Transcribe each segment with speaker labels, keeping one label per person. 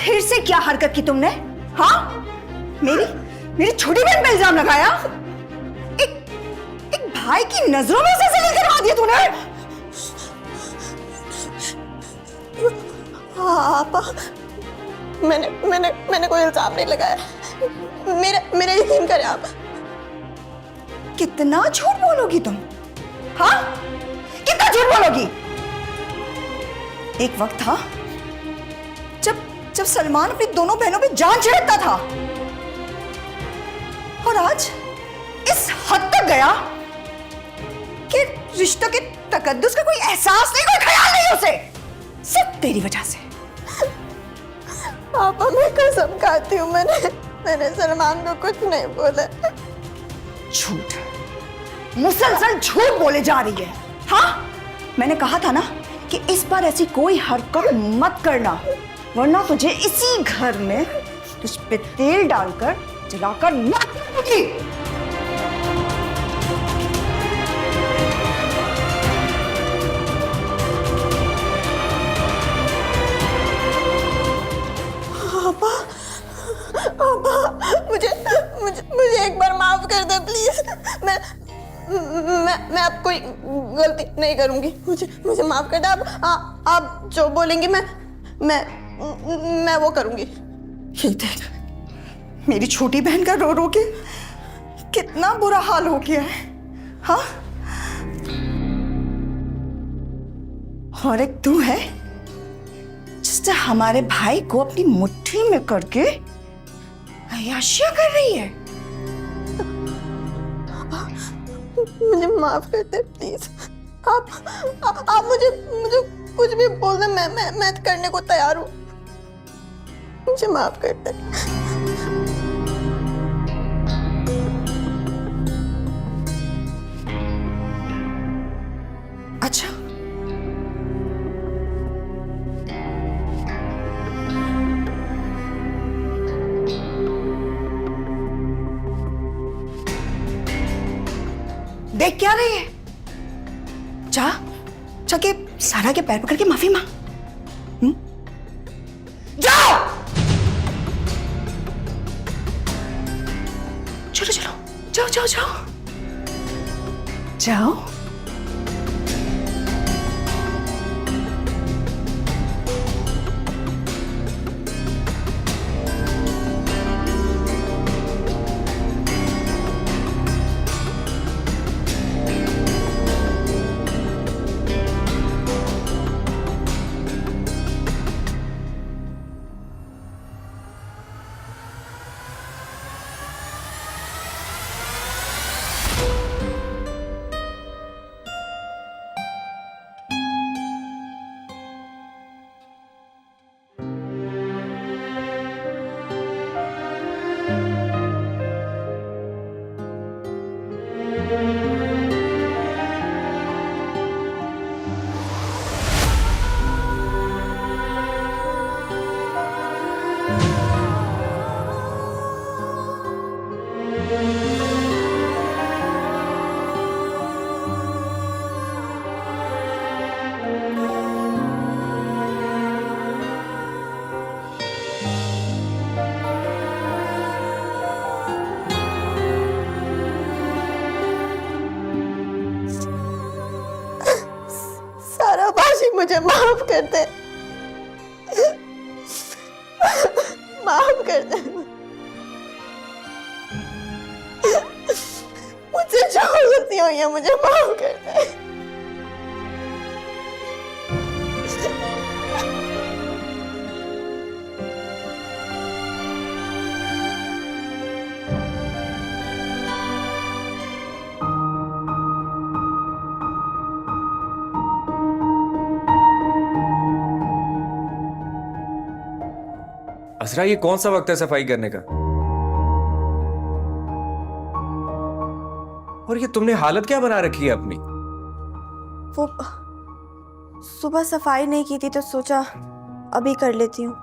Speaker 1: फिर से क्या हरकत की तुमने? हाँ, मेरी मेरी छोटी बहन पे इल्जाम लगाया। एक भाई की नजरों में से जलील करवा दिया तूने।
Speaker 2: हाँ आपा, मैंने मैंने मैंने कोई इल्जाम नहीं लगाया। मेरा यकीन करें आप।
Speaker 1: कितना झूठ बोलोगी तुम? हाँ, कितना झूठ बोलोगी? एक वक्त था जब सलमान अपनी दोनों बहनों पे जान छिड़कता था, और आज इस हद तक गया कि रिश्तों के तकद्दुस का कोई एहसास नहीं, कोई ख्याल नहीं उसे, सिर्फ तेरी वजह से।
Speaker 2: पापा मैं कसम खाती हूँ, मैंने सलमान को कुछ नहीं बोला।
Speaker 1: झूठ, मुसलसल झूठ बोले जा रही है। हाँ, मैंने कहा था ना कि इस बार ऐसी कोई हरकत मत करना, वरना तुझे इसी घर में तुझ पे तेल डालकर जलाकर लात दूंगी।
Speaker 2: पापा, पापा मुझे मुझे मुझे एक बार माफ कर दे प्लीज। मैं अब कोई गलती नहीं करूंगी। मुझे माफ कर दे। आप जो बोलेंगी मैं वो करूंगी।
Speaker 1: ये देख, मेरी छोटी बहन का रो रो के कितना बुरा हाल हो गया है। हाँ, और एक तू है जिसने हमारे भाई को अपनी मुट्ठी में करके अय्याशियां कर रही है।
Speaker 2: मुझे माफ कर दे प्लीज। आप मुझे कुछ भी बोल दे, मैं करने को तैयार हूँ। मुझे माफ कर दे।
Speaker 1: अच्छा, देख क्या रही है? जाके सारा के पैर पकड़ के माफी मांग। जाओ, चलो चलो, जाओ जाओ जाओ जाओ।
Speaker 2: मुझे माफ कर दे, माफ कर दे। मुझसे जो गलती हुई है मुझे माफ कर दे।
Speaker 3: असरा, ये कौन सा वक्त है सफाई करने का? और ये तुमने हालत क्या बना रखी है अपनी?
Speaker 2: वो सुबह सफाई नहीं की थी तो सोचा अभी कर लेती हूँ।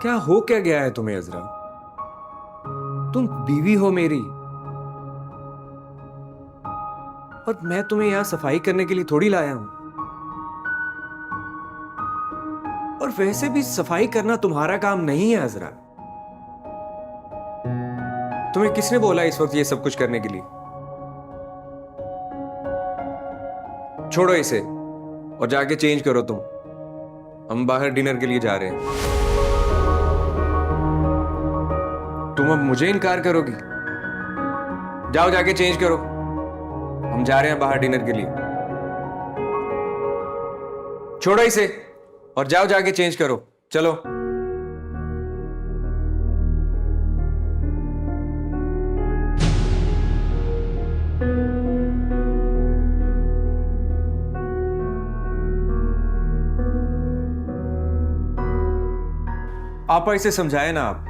Speaker 3: क्या हो क्या गया है तुम्हें अजरा? तुम बीवी हो मेरी, और मैं तुम्हें यहां सफाई करने के लिए थोड़ी लाया हूं। और और वैसे भी सफाई करना तुम्हारा काम नहीं है अजरा। तुम्हें किसने बोला इस वक्त ये सब कुछ करने के लिए? छोड़ो इसे और जाके चेंज करो तुम। हम बाहर डिनर के लिए जा रहे हैं। तुम अब मुझे इनकार करोगी? जाओ जाके चेंज करो, हम जा रहे हैं बाहर डिनर के लिए। छोड़ो इसे और जाओ जाके चेंज करो, चलो। आपा इसे समझाए ना आप।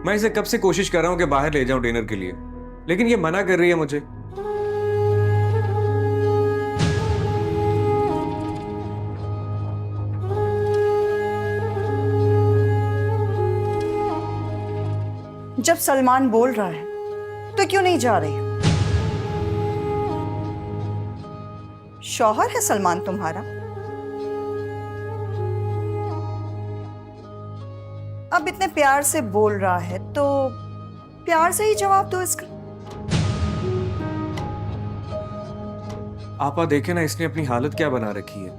Speaker 3: मैं इसे कब से कोशिश कर रहा हूं कि बाहर ले जाऊं डिनर के लिए, लेकिन ये मना कर रही है मुझे।
Speaker 1: जब सलमान बोल रहा है तो क्यों नहीं जा रही? शौहर है सलमान तुम्हारा। अब इतने प्यार से बोल रहा है तो प्यार से ही जवाब दो इसका।
Speaker 3: आपा देखे ना, इसने अपनी हालत क्या बना रखी है।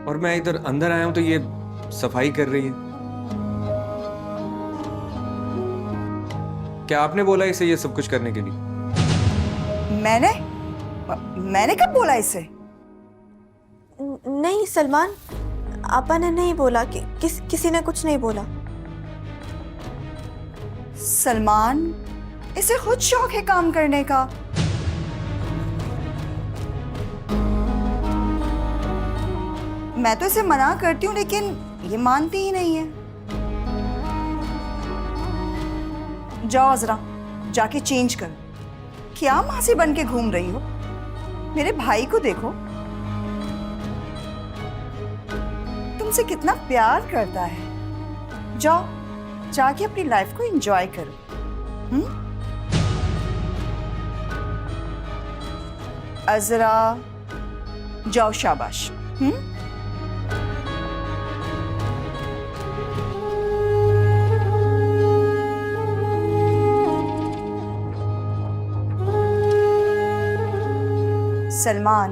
Speaker 3: और मैं इधर अंदर आया हूं तो ये सफाई कर रही है। क्या आपने बोला इसे ये सब कुछ करने के लिए?
Speaker 1: मैंने कब बोला इसे?
Speaker 2: नहीं सलमान, आपा ने नहीं बोला कि किसी ने कुछ नहीं बोला।
Speaker 1: सलमान, इसे खुद शौक है काम करने का। मैं तो इसे मना करती हूँ लेकिन ये मानती ही नहीं है। जाओ अजरा, जाके चेंज करो। क्या मासी बन के घूम रही हो? मेरे भाई को देखो, तुमसे कितना प्यार करता है। जाओ जाके अपनी लाइफ को एंजॉय करो। अजरा, जाओ, शाबाश। सलमान,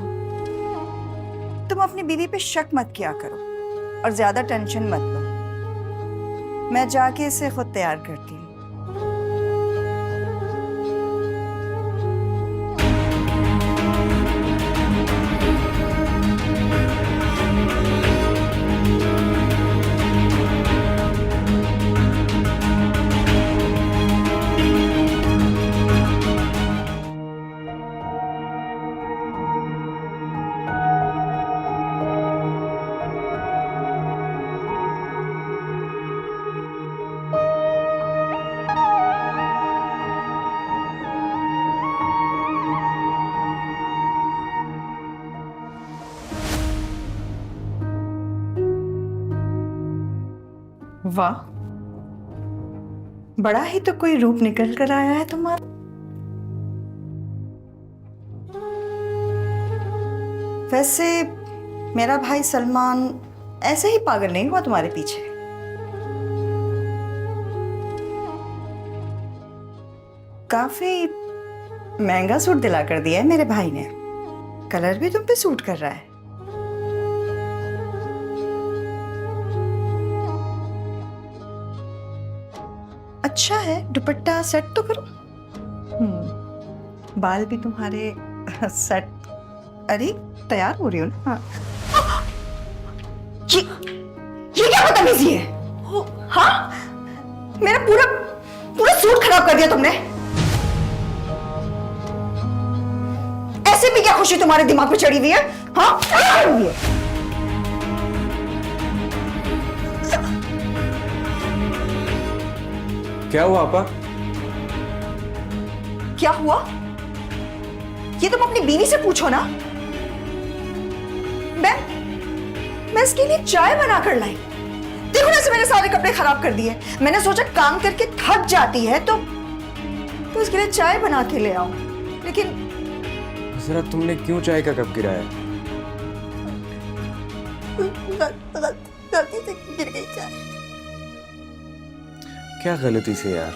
Speaker 1: तुम अपनी बीवी पे शक मत किया करो और ज्यादा टेंशन मत लो। मैं जाके इसे खुद तैयार करती हूँ। वाह, बड़ा ही तो कोई रूप निकल कर आया है तुम्हारा। वैसे मेरा भाई सलमान ऐसे ही पागल नहीं हुआ तुम्हारे पीछे। काफी महंगा सूट दिला कर दिया है मेरे भाई ने। कलर भी तुम पे सूट कर रहा है। अच्छा है, दुपट्टा सेट तो करो। बाल भी तुम्हारे सेट। अरे तैयार हो रही हो ना? हाँ। ये क्या बदतमीजी है? हाँ, मेरा पूरा पूरा सूट खराब कर दिया तुमने। ऐसे भी क्या खुशी तुम्हारे दिमाग पे चढ़ी हुई है? हाँ, क्या हुई है?
Speaker 3: क्या हुआ आपा?
Speaker 1: क्या हुआ? ये तुम अपनी बीवी से पूछो ना। मैं इसके लिए चाय बना कर लाई। देखो ना, मैंने सारे कपड़े खराब कर दिए। मैंने सोचा काम करके थक जाती है तो इसके लिए चाय बना के ले आओ, लेकिन
Speaker 3: जरा तुमने क्यों चाय का कप गिराया?
Speaker 2: गलती से गिर गई चाय।
Speaker 3: क्या गलती से यार,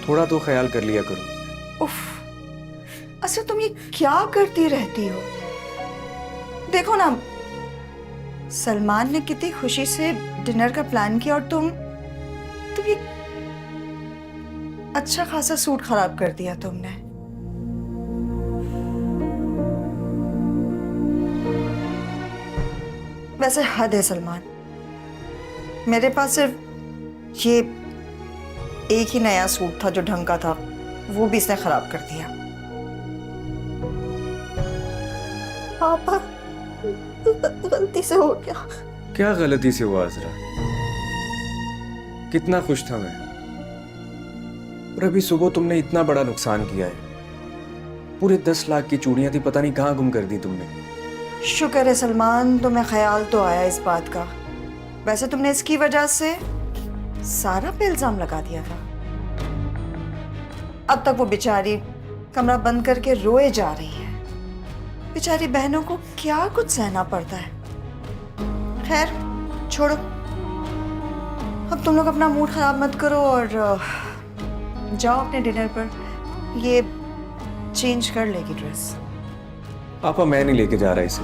Speaker 3: थोड़ा तो ख्याल कर लिया करो।
Speaker 1: उफ, अच्छा तुम ये क्या करती रहती हो? देखो ना, सलमान ने कितनी खुशी से डिनर का प्लान किया और तुम ये अच्छा खासा सूट खराब कर दिया तुमने। वैसे हद है सलमान, मेरे पास सिर्फ ये एक ही नया सूट था जो ढंग का था, वो भी इसने खराब कर दिया।
Speaker 2: पापा, गलती से हो गया।
Speaker 3: क्या गलती से हुआ अजरा? कितना खुश था मैं, और अभी सुबह तुमने इतना बड़ा नुकसान किया है। पूरे 10 लाख की चूड़ियां थी, पता नहीं कहाँ गुम कर दी तुमने।
Speaker 1: शुक्र है सलमान, तुम्हें ख्याल तो आया इस बात का। वैसे तुमने इसकी वजह से सारा पे इल्जाम लगा दिया था। अब तक वो बेचारी कमरा बंद करके रोए जा रही है। बेचारी बहनों को क्या कुछ सहना पड़ता है। खैर छोड़ो, अब तुम लोग अपना मूड खराब मत करो और जाओ अपने डिनर पर। ये चेंज कर लेगी ड्रेस।
Speaker 3: पापा मैं नहीं लेके जा रहा इसे,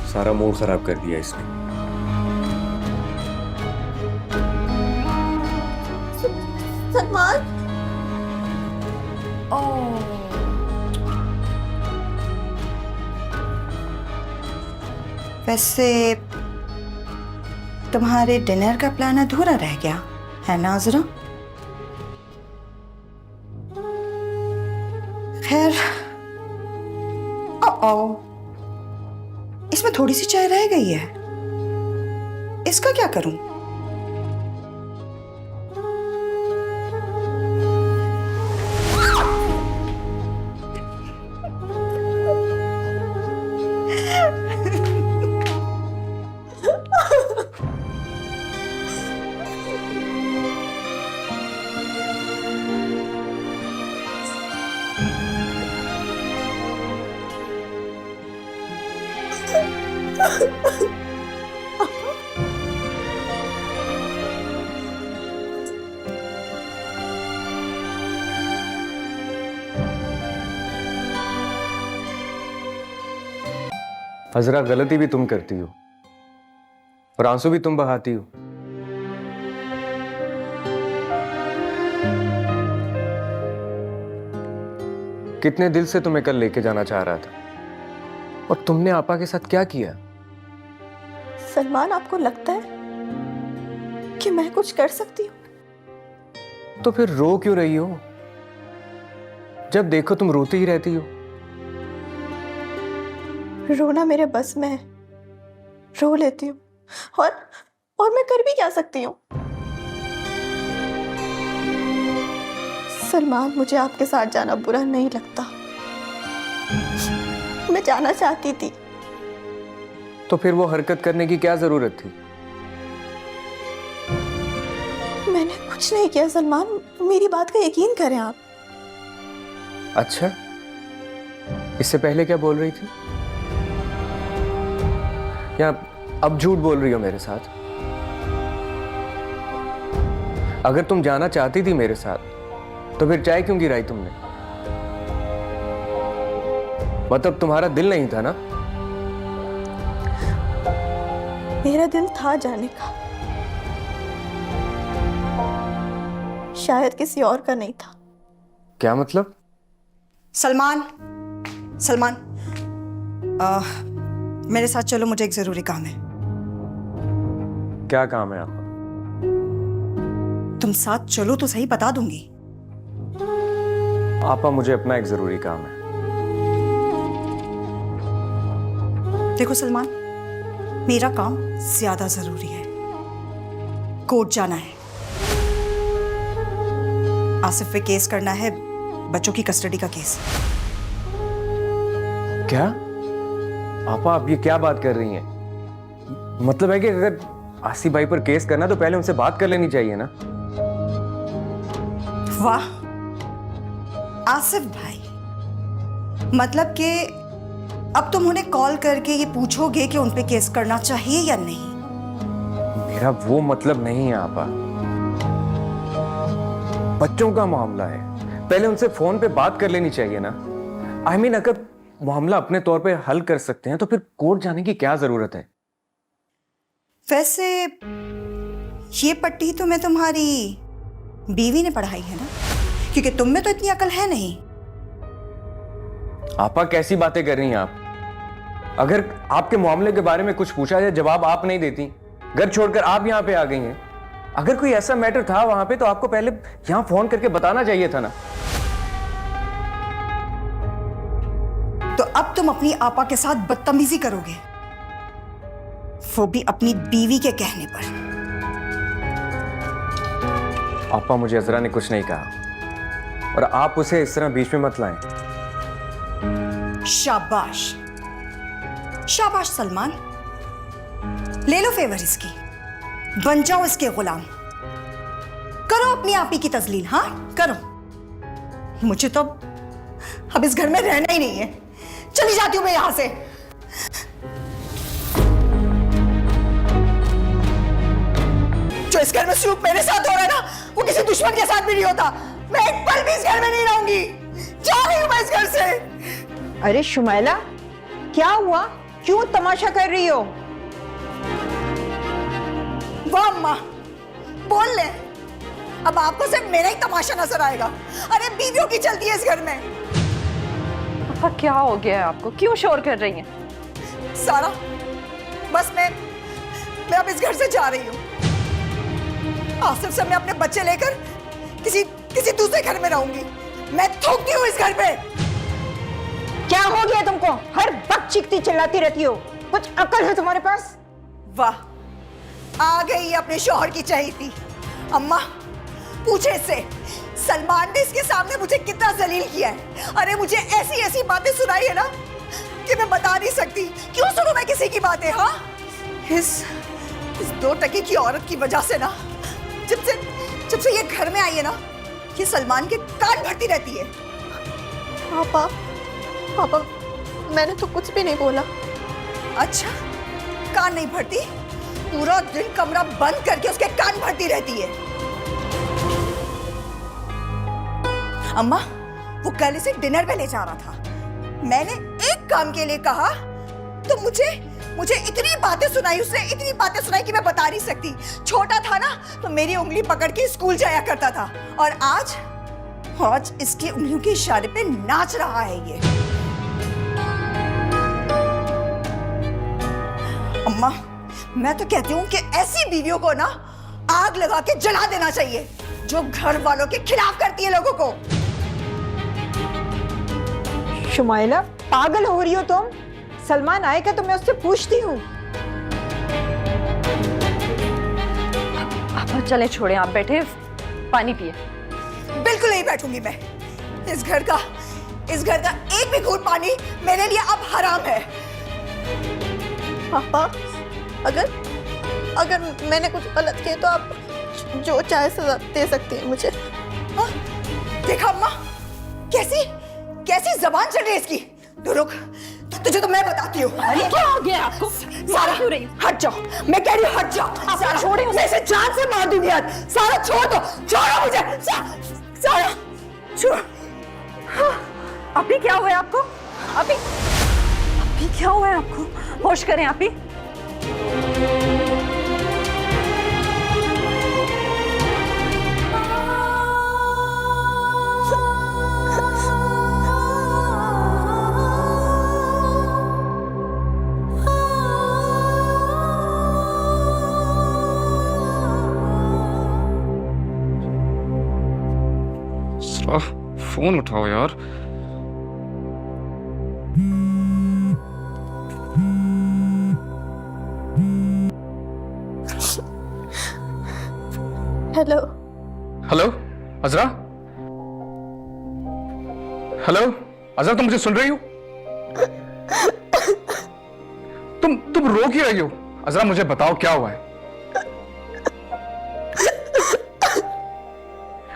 Speaker 3: सारा मूड खराब कर दिया इसने।
Speaker 2: सलमान,
Speaker 1: वैसे तुम्हारे डिनर का प्लान अधूरा रह गया है ना अजरा? खैर, ओ इसमें थोड़ी सी चाय रह गई है, इसका क्या करूं?
Speaker 3: अजरा, गलती भी तुम करती हो और आंसू भी तुम बहाती हो। कितने दिल से तुम्हें कल लेके जाना चाह रहा था, और तुमने आपा के साथ क्या किया?
Speaker 2: सलमान, आपको लगता है कि मैं कुछ कर सकती हूँ?
Speaker 3: तो फिर रो क्यों रही हो? जब देखो तुम रोती ही रहती हो।
Speaker 2: रोना मेरे बस में है, रो लेती हूँ। और मैं कर भी क्या सकती हूँ? सलमान, मुझे आपके साथ जाना बुरा नहीं लगता, मैं जाना चाहती थी।
Speaker 3: तो फिर वो हरकत करने की क्या जरूरत थी?
Speaker 2: मैंने कुछ नहीं किया सलमान, मेरी बात का यकीन करें आप।
Speaker 3: अच्छा, इससे पहले क्या बोल रही थी? या अब झूठ बोल रही हो मेरे साथ? अगर तुम जाना चाहती थी मेरे साथ तो फिर चाय क्यों गिराई तुमने? मतलब तुम्हारा दिल नहीं था ना?
Speaker 2: मेरा दिल था जाने का, शायद किसी और का नहीं था।
Speaker 3: क्या मतलब?
Speaker 1: सलमान, सलमान, मेरे साथ चलो, मुझे एक जरूरी काम है।
Speaker 3: क्या काम है आपका?
Speaker 1: तुम साथ चलो तो सही, बता दूंगी।
Speaker 3: आपा, मुझे अपना एक जरूरी काम है।
Speaker 1: देखो सलमान, मेरा काम ज्यादा जरूरी है। कोर्ट जाना है, आसिफ पे केस करना है, बच्चों की कस्टडी का केस।
Speaker 3: क्या आपा, आप ये क्या बात कर रही हैं? मतलब है कि अगर आसिफ भाई पर केस करना तो पहले उनसे बात कर लेनी चाहिए ना?
Speaker 1: वाह, आसिफ भाई, मतलब कि अब तुम उन्हें कॉल करके ये पूछोगे कि उन पे केस करना चाहिए या नहीं?
Speaker 3: मेरा वो मतलब नहीं है आपा। बच्चों का मामला है, पहले उनसे फोन पे बात कर लेनी चाहिए ना। I mean, अगर मामला अपने तौर पे हल कर सकते हैं तो फिर कोर्ट जाने की क्या जरूरत है?
Speaker 1: वैसे ये पट्टी तुम्हें तुम्हारी बीवी ने पढ़ाई है ना, क्योंकि तुम में तो इतनी अकल है नहीं।
Speaker 3: आपा कैसी बातें कर रही हैं आप? अगर आपके मामले के बारे में कुछ पूछा जाए, जवाब आप नहीं देती, घर छोड़कर आप यहाँ पे आ गई हैं। अगर कोई ऐसा मैटर था वहां पे तो आपको पहले यहाँ फोन करके बताना चाहिए था ना।
Speaker 1: तो अब तुम अपनी आपा के साथ बदतमीजी करोगे, वो भी अपनी बीवी के कहने पर।
Speaker 3: आपा, मुझे अजरा ने कुछ नहीं कहा और आप उसे इस तरह बीच में मत लाएं।
Speaker 1: शाबाश शाबाश सलमान, ले लो फेवर इसकी, बन जाओ इसके गुलाम, करो अपनी आपी की तजलील। हाँ करो, मुझे तो अब इस घर में रहना ही नहीं है, चली जाती हूं मैं यहां से। जो इस घर में सलूक मेरे साथ हो रहा है ना, वो किसी दुश्मन के साथ भी नहीं होता। मैं एक पल भी इस घर में नहीं रहूंगी, जा रही हूं मैं इस घर से।
Speaker 2: अरे शुमैला, क्या हुआ? क्यों तमाशा कर रही हो?
Speaker 1: वाह अम्मा, बोल ले, अब आपको सिर्फ मेरा ही तमाशा नजर आएगा। अरे बीवियों की चलती है इस घर में।
Speaker 4: पापा क्या हो गया है आपको, क्यों शोर कर रही हैं?
Speaker 1: सारा, बस मैं अब इस घर से जा रही हूँ। आसिफ से मैं अपने बच्चे लेकर किसी दूसरे घर में रहूंगी। मैं थूकती हूँ इस घर पे।
Speaker 2: क्या हो गया तुमको? हर वक्त चीखती चिल्लाती रहती हो, कुछ अकल है तुम्हारे पास?
Speaker 1: वाह, आ गई अपने शौहर की चहेती। अम्मा पूछे इससे, सलमान ने इसके सामने मुझे कितना जलील किया है। अरे मुझे ऐसी ऐसी बातें सुनाई है ना कि मैं बता नहीं सकती। क्यों सुनूं मैं किसी की बातें? हाँ, इस 2 टके की औरत की वजह से ना, जब से ये घर में आई है ना, ये सलमान के कान भरती रहती है।
Speaker 2: पापा, मैंने तो कुछ भी नहीं बोला।
Speaker 1: अच्छा, कान नहीं भरती? पूरा दिन कमरा बंद करके उसके कान भरती रहती है। अम्मा, वो कल इसे डिनर पे ले जा रहा था। मैंने एक काम के लिए कहा तो मुझे इतनी बातें सुनाई, उसने इतनी बातें सुनाई कि मैं बता नहीं सकती। छोटा था ना तो मेरी उंगली पकड़ के स्कूल जाया करता था, और आज इसकी उंगलियों के इशारे पे नाच रहा है ये। अम्मा, मैं तो कहती हूँ कि ऐसी बीवियों को ना आग लगा के जला देना चाहिए, जो घर वालों के खिलाफ करती है लोगों को।
Speaker 2: शुमैला, पागल हो रही हो तुम? सलमान आएगा तो मैं उससे पूछती हूँ।
Speaker 4: आप चले, छोड़े, आप बैठे पानी पिए।
Speaker 1: बिल्कुल नहीं बैठूंगी मैं। इस घर का एक भी घूंट पानी मेरे लिए अब हराम है।
Speaker 2: पापा, अगर मैंने कुछ गलत किया तो आप जो चाहे सजा दे सकती हैं मुझे।
Speaker 1: हाँ? देखा अम्मा, कैसी जबान चल रही है इसकी। तो रुक, तुझे तो मैं बताती हूँ।
Speaker 4: अरे क्या हो गया आपको?
Speaker 1: सारा
Speaker 4: क्यों रही?
Speaker 1: हट जाओ, मैं कह रही हूँ हट जाओ। सारा
Speaker 4: छोड़े उसे।
Speaker 1: मैं इसे जान से मार दूंगी आज। सारा छोड़ दो, छोड़ो मुझे। सारा छोड़।
Speaker 4: अभी क्या हुआ है आपको? अभी क्या हुआ है आपको? होश करें आप ही।
Speaker 5: फोन उठाओ यार।
Speaker 2: हेलो
Speaker 5: हेलो अजरा, हेलो अजरा, तुम मुझे सुन रही हो? तुम रो क्यों रही हो? अजरा मुझे बताओ क्या हुआ है?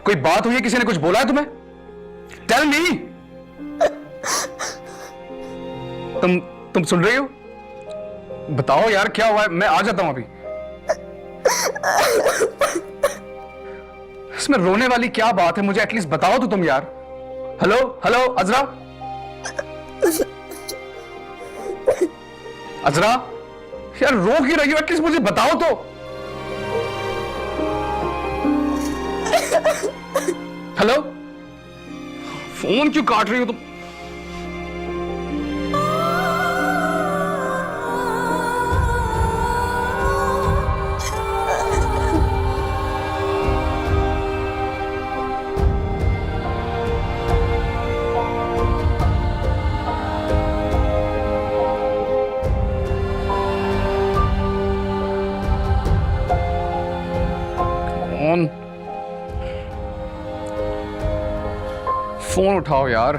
Speaker 5: कोई बात हुई है? किसी ने कुछ बोला है तुम्हें? Tell me. तुम तुम सुन रही हो? बताओ यार क्या हुआ है, मैं आ जाता हूं अभी। इसमें रोने वाली क्या बात है, मुझे एटलीस्ट बताओ तो तुम यार। हेलो हेलो अजरा, अजरा यार रो क्यों रही हो, एटलीस्ट मुझे बताओ तो। हेलो, फोन क्यों काट रही हो तुम? फोन उठाओ यार।